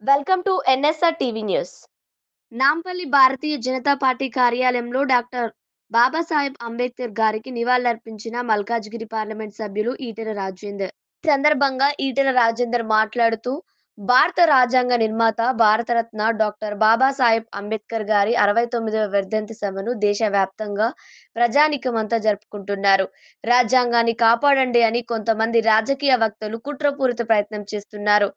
Welcome to NSR TV news. Nampally Bharatiya Janata party కార్యాలయంలో doctor Babasaheb Ambedkar గారికి నివాళులర్పించిన Malkajgiri parliament సభ్యులు ఈటెల రాజేందర్. ఈ సందర్భంగా ఈటెల రాజేందర్ మాట్లాడుతూ, భారత రాజ్యాంగ నిర్మాత భారతరత్న డాక్టర్ బాబాసాహెబ్ అంబేద్కర్ గారి 69వ వర్ధంతి సభను దేశవ్యాప్తంగా ప్రజానీకమంతా జరుపుకుంటున్నారు. రాజ్యాంగాన్ని కాపాడండి అని కొంతమంది రాజకీయ వక్తలు కుట్రపూరిత ప్రయత్నం చేస్తున్నారు.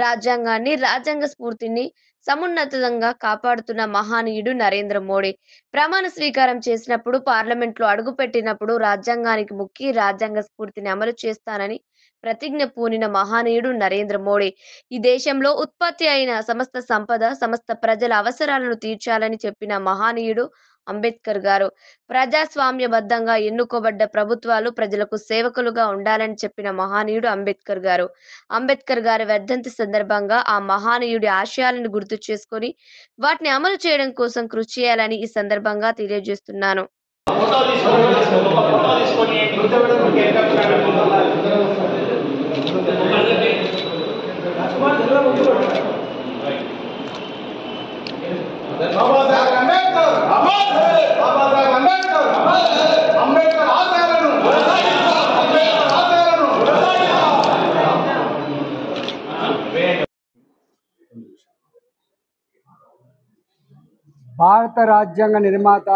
రాజ్యాంగాన్ని, రాజ్యాంగ స్ఫూర్తిని సమున్నతంగా కాపాడుతున్న మహానీయుడు నరేంద్ర మోడీ. ప్రమాణ స్వీకారం చేసినప్పుడు, పార్లమెంట్లో అడుగుపెట్టినప్పుడు రాజ్యాంగానికి మొక్కి రాజ్యాంగ స్ఫూర్తిని అమలు చేస్తానని ప్రతిజ్ఞ పూనిన మహానీయుడు నరేంద్ర మోడీ. ఈ దేశంలో ఉత్పత్తి అయిన సమస్త సంపద సమస్త ప్రజల అవసరాలను తీర్చాలని చెప్పిన మహానీయుడు అంబేద్కర్ గారు. ప్రజాస్వామ్యబద్ధంగా ఎన్నుకోబడ్డ ప్రభుత్వాలు ప్రజలకు సేవకులుగా ఉండాలని చెప్పిన మహానీయుడు అంబేద్కర్ గారు. అంబేద్కర్ గారి వర్ధంతి సందర్భంగా ఆ మహానీయుడి ఆశయాలను గుర్తు చేసుకొని వాటిని అమలు చేయడం కోసం కృషి చేయాలని ఈ సందర్భంగా తెలియజేస్తున్నాను. భారత రాజ్యాంగ నిర్మాత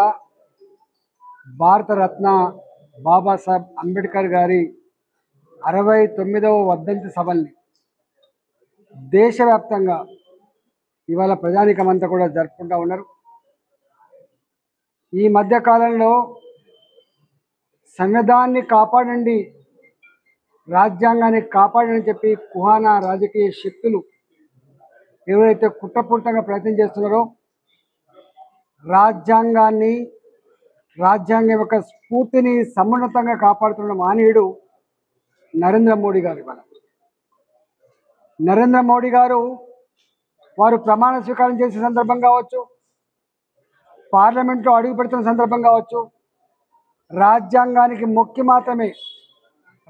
భారతరత్న బాబాసాహెబ్ అంబేద్కర్ గారి 69వ వర్ధంతి సభల్ని దేశవ్యాప్తంగా ఇవాళ ప్రజానీకమంతా కూడా జరుపుకుంటూ ఉన్నారు. ఈ మధ్యకాలంలో సంవిధానాన్ని కాపాడండి, రాజ్యాంగాన్ని కాపాడని చెప్పి కుహానా రాజకీయ శక్తులు ఎవరైతే కుట్రపూరితంగా ప్రయత్నం చేస్తున్నారో, రాజ్యాంగాన్ని, రాజ్యాంగం యొక్క స్ఫూర్తిని సమున్నతంగా కాపాడుతున్న మహనీయుడు నరేంద్ర మోడీ గారు. నరేంద్ర మోడీ గారు వారు ప్రమాణ స్వీకారం చేసే సందర్భం కావచ్చు, పార్లమెంట్లో అడుగు పెడుతున్న సందర్భం కావచ్చు, రాజ్యాంగానికి మొక్కి మాత్రమే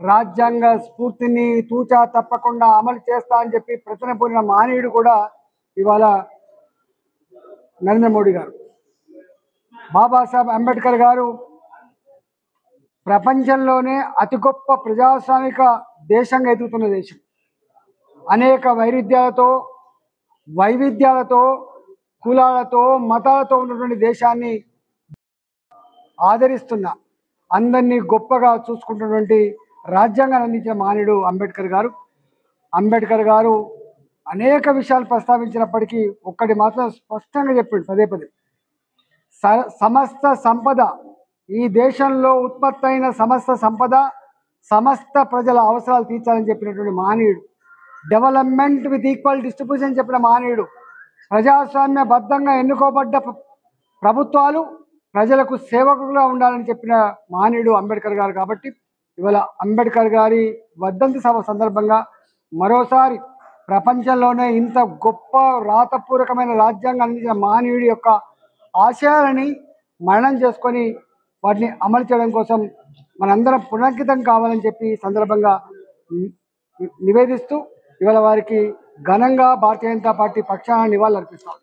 రాజ్యాంగ స్ఫూర్తిని తూచా తప్పకుండా అమలు చేస్తా అని చెప్పి ప్రతిన పూరిన మహనీయుడు కూడా ఇవాళ నరేంద్ర మోడీ గారు. బాబాసాహెబ్ అంబేద్కర్ గారు ప్రపంచంలోనే అతి గొప్ప ప్రజాస్వామిక దేశంగా ఎదుగుతున్న దేశం. అనేక వైవిధ్యాలతో కులాలతో మతాలతో ఉన్నటువంటి దేశాన్ని ఆదరిస్తున్న, అందరినీ గొప్పగా చూసుకుంటున్నటువంటి రాజ్యాంగాన్ని అందించిన మహనీయుడు అంబేద్కర్ గారు. అంబేద్కర్ గారు అనేక విషయాలు ప్రస్తావించినప్పటికీ ఒక్కటి మాత్రం స్పష్టంగా చెప్పిండు పదే పదే, సమస్త సంపద, ఈ దేశంలో ఉత్పత్తి అయిన సమస్త సంపద సమస్త ప్రజల అవసరాలు తీర్చాలని చెప్పినటువంటి మహనీయుడు. డెవలప్మెంట్ విత్ ఈక్వల్ డిస్ట్రిబ్యూషన్ చెప్పిన మహనీయుడు. ప్రజాస్వామ్యబద్ధంగా ఎన్నుకోబడ్డ ప్రభుత్వాలు ప్రజలకు సేవకులుగా ఉండాలని చెప్పిన మహనీయుడు అంబేద్కర్ గారు. కాబట్టి ఇవాళ అంబేద్కర్ గారి వర్ధంతి సభ సందర్భంగా మరోసారి ప్రపంచంలోనే ఇంత గొప్ప రాతపూర్వకమైన రాజ్యాంగం అందించిన మహనీయుడి యొక్క ఆశయాలని మననం చేసుకొని వాటిని అమలు చేయడం కోసం మనందరం పునరంకితం కావాలని చెప్పి సందర్భంగా నివేదిస్తూ ఇవాళ వారికి ఘనంగా భారతీయ జనతా పార్టీ పక్షాన నివాళులు అర్పిస్తాం.